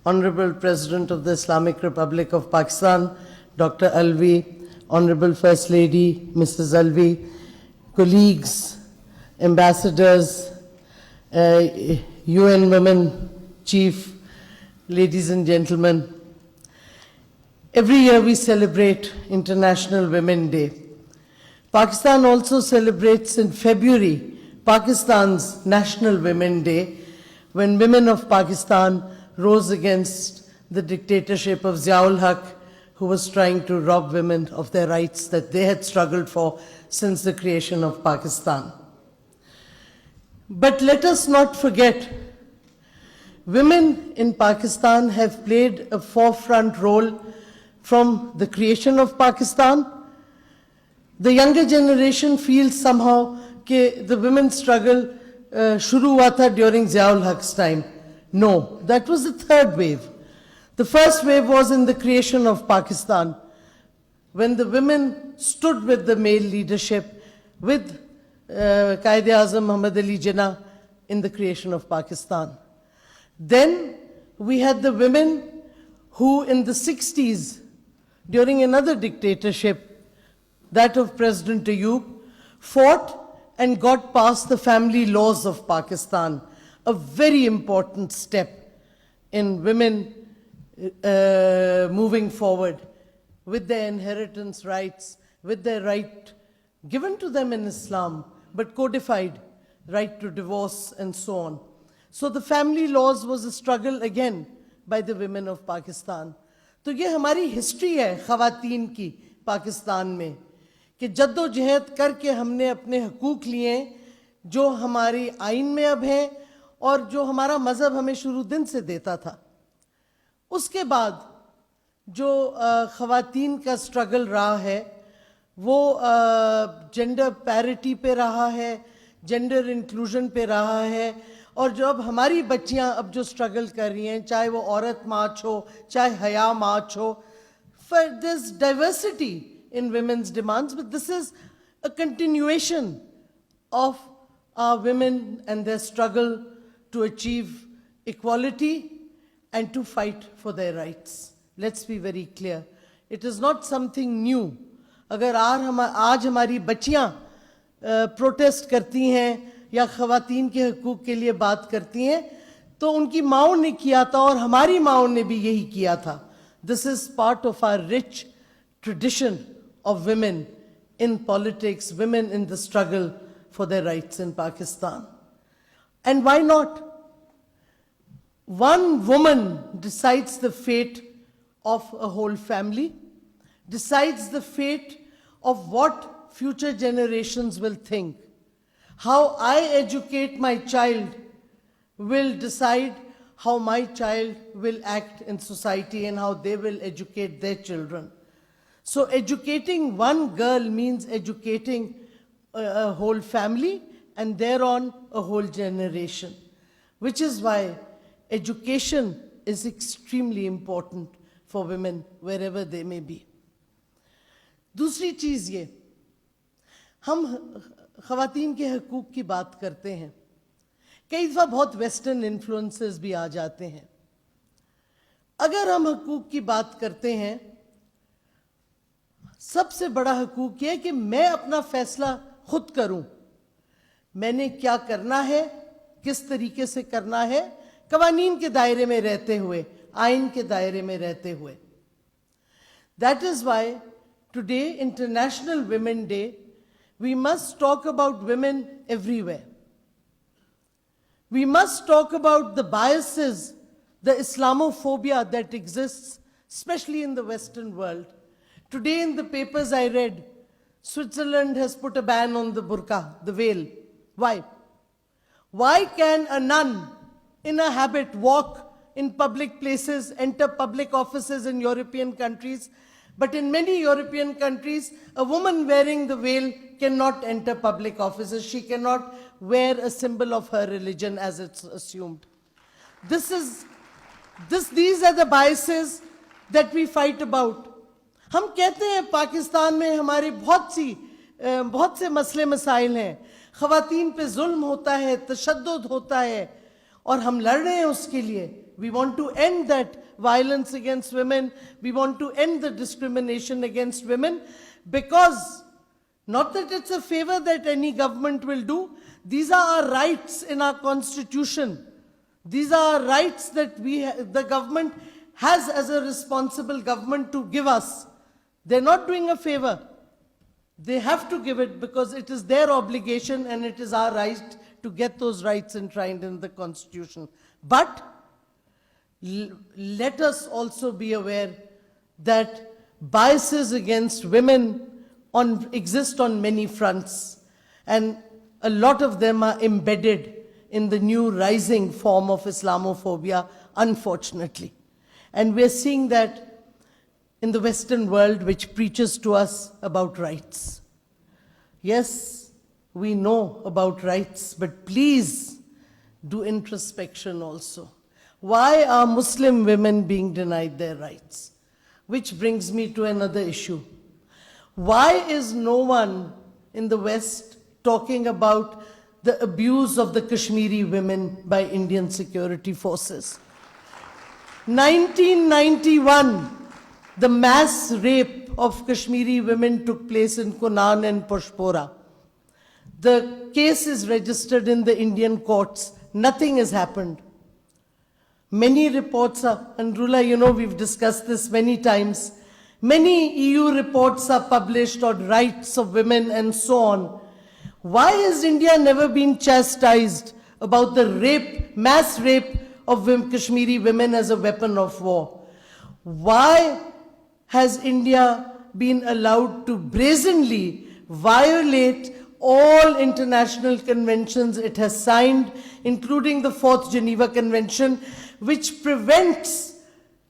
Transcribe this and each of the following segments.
Honorable President of the Islamic Republic of Pakistan, Dr. Alvi, Honorable First Lady, Mrs. Alvi, colleagues, ambassadors, UN Women Chief, ladies and gentlemen. Every year we celebrate International Women's Day. Pakistan also celebrates in February Pakistan's National Women's Day, when women of Pakistan rose against the dictatorship of Ziaul Haq, who was trying to rob women of their rights that they had struggled for since the creation of Pakistan. But let us not forget, women in Pakistan have played a forefront role from the creation of Pakistan. The younger generation feels somehow that the women's struggle shuru hua tha during Ziaul Haq's time. No, that was the third wave. The first wave was in the creation of Pakistan, when the women stood with the male leadership, with Quaid-e-Azam Muhammad Ali Jinnah in the creation of Pakistan. Then we had the women who in the 60s, during another dictatorship, that of President Ayub, fought and got past the family laws of Pakistan, a very important step in women moving forward with their inheritance rights, with their right given to them in Islam, but codified right to divorce and so on. So the family laws was a struggle again by the women of Pakistan. तो ये हमारी history है ख़वातीन की पाकिस्तान में, कि जद्दोजहद करके हमने अपने हकूक़ लिए जो हमारी आइन में अब हैं और जो हमारा मज़हब हमें शुरू दिन से देता था. उसके बाद जो ख़वातीन का स्ट्रगल रहा है वो जेंडर पैरिटी पे रहा है, जेंडर इंक्लूजन पे रहा है. और जो अब हमारी बच्चियां अब जो स्ट्रगल कर रही हैं, चाहे वो औरत मार्च हो, चाहे हया मार्च हो, for this diversity in women's demands, but this is a continuation of our women and their struggle to achieve equality and to fight for their rights. Let's be very clear. It is not something new. अगर आज हमारी बच्चियां protest करती हैं या ख़वातीन के हकूक़ के लिए बात करती हैं, तो उनकी माओं ने किया था और हमारी माओं ने भी यही किया था. This is part of our rich tradition of women in politics, women in the struggle for their rights in Pakistan. And why not? One woman decides the fate of a whole family, decides the fate of what future generations will think. How I educate my child will decide how my child will act in society and how they will educate their children. So educating one girl means educating a whole family and thereon a whole generation, which is why education is extremely important for women wherever they may be. दूसरी चीज़ ये, हम ख़वातीन के हकूक़ की बात करते हैं, कई दफ़ा बहुत वेस्टर्न इन्फ्लुएंसेस भी आ जाते हैं. अगर हम हकूक़ की बात करते हैं, सबसे बड़ा हकूक़ ये है कि मैं अपना फ़ैसला खुद करूं. मैंने क्या करना है, किस तरीके से करना है, क़वानीन के दायरे में रहते हुए, आइन के दायरे में रहते हुए. That is why today, International Women's Day, we must talk about women everywhere. We must talk about the biases, the Islamophobia that exists, especially in the Western world. Today in the papers I read, Switzerland has put a ban on the burqa, the veil. Why? Why can a nun in a habit walk in public places, enter public offices in European countries, but in many European countries, a woman wearing the veil cannot enter public offices. She cannot wear a symbol of her religion as it's assumed. These are the biases that we fight about. हम कहते हैं पाकिस्तान में हमारे बहुत से मसले मसाइल हैं, ख़वातीन पे जुल्म होता है, तशद्दुद होता है, और हम लड़ रहे हैं उसके लिए. We want to end that violence against women. We want to end the discrimination against women, because not that it's a favor that any government will do. These are our rights in our constitution. These are rights that the government has as a responsible government to give us. They're not doing a favor. They have to give it because it is their obligation and it is our right to get those rights enshrined in the constitution. But let us also be aware that biases against women exist on many fronts, and a lot of them are embedded in the new rising form of Islamophobia, unfortunately. And we're seeing that in the Western world, which preaches to us about rights. Yes, we know about rights, but please do introspection also. Why are Muslim women being denied their rights? Which brings me to another issue. Why is no one in the West talking about the abuse of the Kashmiri women by Indian security forces? 1991, the mass rape of Kashmiri women took place in Kunan and Poshpora. The case is registered in the Indian courts. Nothing has happened. Many reports are, and Rula, you know, we've discussed this many times. Many EU reports are published on rights of women and so on. Why has India never been chastised about the rape, mass rape of Kashmiri women as a weapon of war? Why has India been allowed to brazenly violate all international conventions it has signed, including the 4th Geneva Convention, which prevents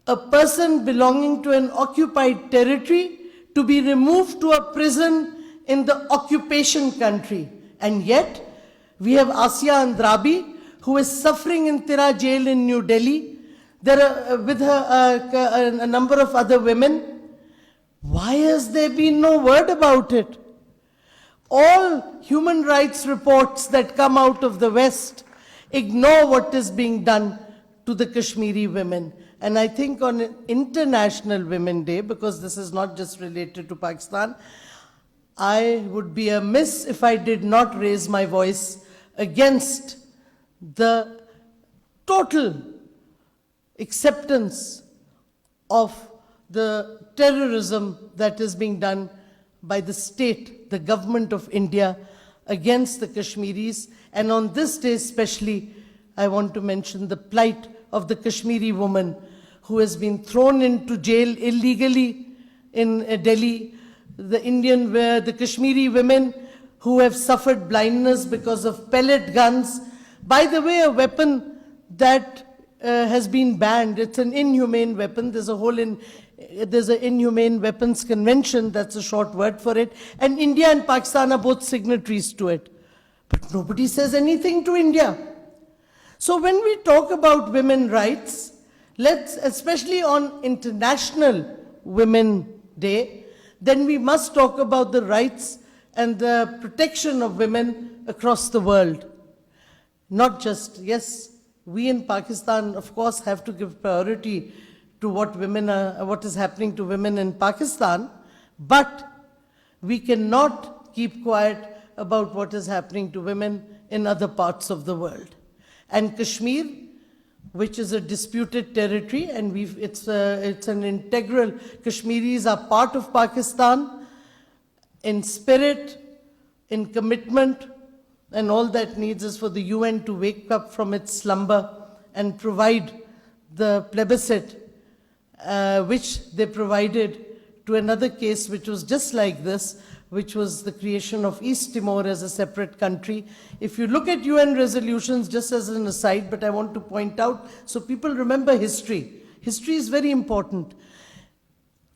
a person belonging to an occupied territory to be removed to a prison in the occupation country? And yet, we have Asya Andrabi, who is suffering in Tira jail in New Delhi, with her, a number of other women. Why has there been no word about it? All human rights reports that come out of the West ignore what is being done to the Kashmiri women. And I think on International Women's Day, because this is not just related to Pakistan, I would be amiss if I did not raise my voice against the total acceptance of the terrorism that is being done by the state, the government of India, against the Kashmiris. And on this day especially, I want to mention the plight of the Kashmiri woman who has been thrown into jail illegally in Delhi, the Kashmiri women who have suffered blindness because of pellet guns. By the way, a weapon that has been banned. It's an inhumane weapon. There's an Inhumane Weapons Convention, that's a short word for it, and India and Pakistan are both signatories to it. But nobody says anything to India. So when we talk about women's rights, let's, especially on International Women's Day, then we must talk about the rights and the protection of women across the world. Not just, yes, we in Pakistan, of course, have to give priority to what is happening to women in Pakistan, but we cannot keep quiet about what is happening to women in other parts of the world. And Kashmir, which is a disputed territory, and it's an integral, Kashmiris are part of Pakistan in spirit, in commitment, and all that needs is for the UN to wake up from its slumber and provide the plebiscite which they provided to another case which was just like this, which was the creation of East Timor as a separate country. If you look at UN resolutions, just as an aside, but I want to point out, so people remember history. History is very important.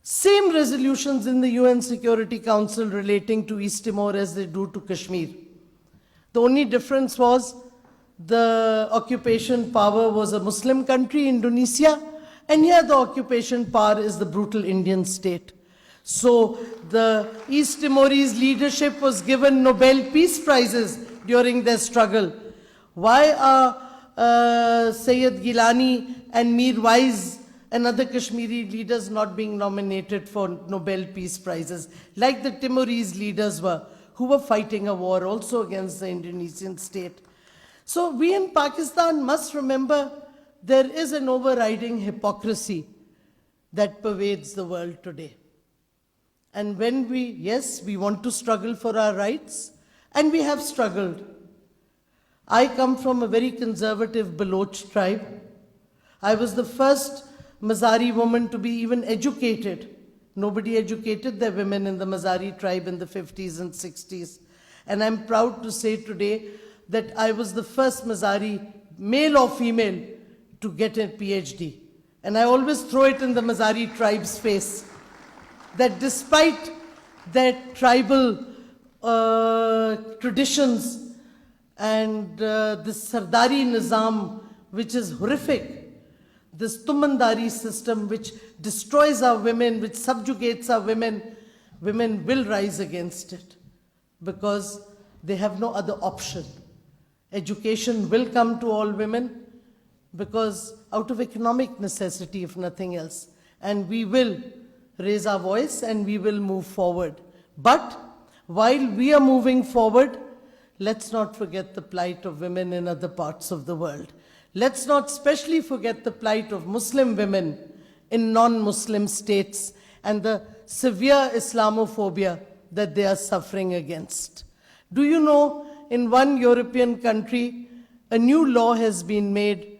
Same resolutions in the UN Security Council relating to East Timor as they do to Kashmir. The only difference was the occupation power was a Muslim country, Indonesia, and here the occupation power is the brutal Indian state. So the East Timorese leadership was given Nobel Peace Prizes during their struggle. Why are Sayyid Gilani and Mir Wais and other Kashmiri leaders not being nominated for Nobel Peace Prizes, like the Timorese leaders were, who were fighting a war also against the Indonesian state. So we in Pakistan must remember there is an overriding hypocrisy that pervades the world today. And when yes, we want to struggle for our rights, and we have struggled. I come from a very conservative Baloch tribe. I was the first Mazari woman to be even educated. Nobody educated their women in the Mazari tribe in the 50s and 60s. And I'm proud to say today that I was the first Mazari, male or female, to get a PhD. And I always throw it in the Mazari tribe's face, that despite their tribal traditions and this Sardari Nizam, which is horrific, this Tumandari system which destroys our women, which subjugates our women, women will rise against it because they have no other option. Education will come to all women because out of economic necessity, if nothing else, and we will raise our voice and we will move forward. But while we are moving forward, let's not forget the plight of women in other parts of the world. Let's not especially forget the plight of Muslim women in non-Muslim states and the severe Islamophobia that they are suffering against. Do you know, in one European country, a new law has been made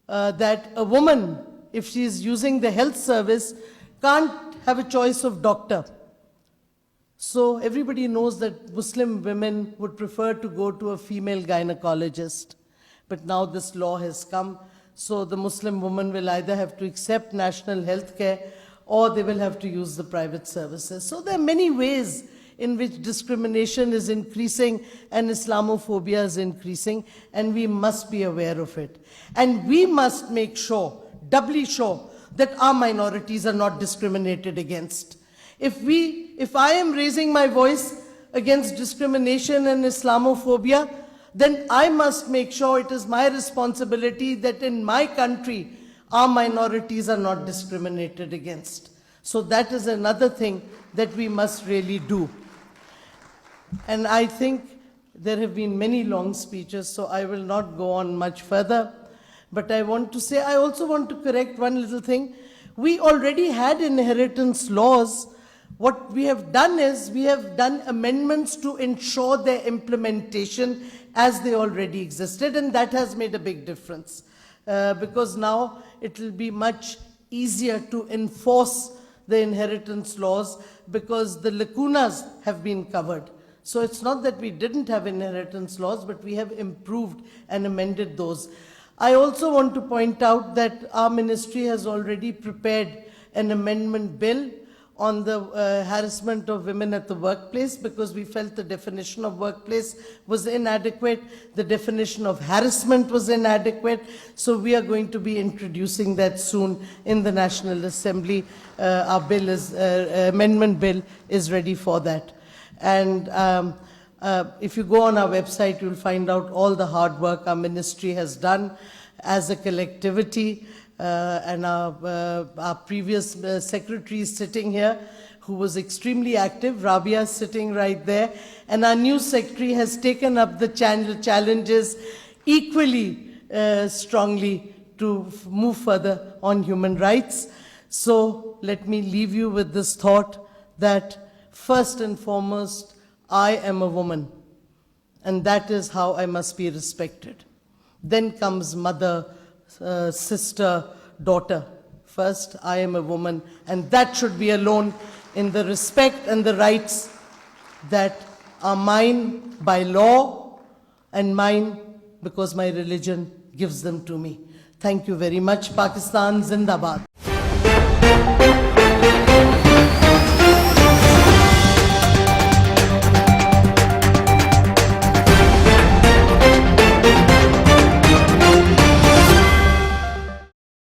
that a woman, if she is using the health service, can't have a choice of doctor. So everybody knows that Muslim women would prefer to go to a female gynecologist. But now this law has come, so the Muslim woman will either have to accept national health care or they will have to use the private services. So there are many ways in which discrimination is increasing and Islamophobia is increasing, and we must be aware of it. And we must make sure, doubly sure, that our minorities are not discriminated against. If I am raising my voice against discrimination and Islamophobia, then I must make sure it is my responsibility that in my country, our minorities are not discriminated against. So that is another thing that we must really do. And I think there have been many long speeches, so I will not go on much further. But I want to say, I also want to correct one little thing. We already had inheritance laws. What we have done is, we have done amendments to ensure their implementation as they already existed, and that has made a big difference. Because now it will be much easier to enforce the inheritance laws because the lacunas have been covered. So it's not that we didn't have inheritance laws, but we have improved and amended those. I also want to point out that our ministry has already prepared an amendment bill on the harassment of women at the workplace, because we felt the definition of workplace was inadequate, the definition of harassment was inadequate. So we are going to be introducing that soon in the National Assembly. Our bill is, amendment bill is ready for that. And if you go on our website, you'll find out all the hard work our ministry has done as a collectivity. And our previous secretary is sitting here, who was extremely active. Rabia is sitting right there. And our new secretary has taken up the challenges equally strongly to move further on human rights. So let me leave you with this thought that first and foremost, I am a woman, and that is how I must be respected. Then comes mother, sister, daughter. First, I am a woman, and that should be alone in the respect and the rights that are mine by law and mine because my religion gives them to me. Thank you very much. Pakistan Zindabad.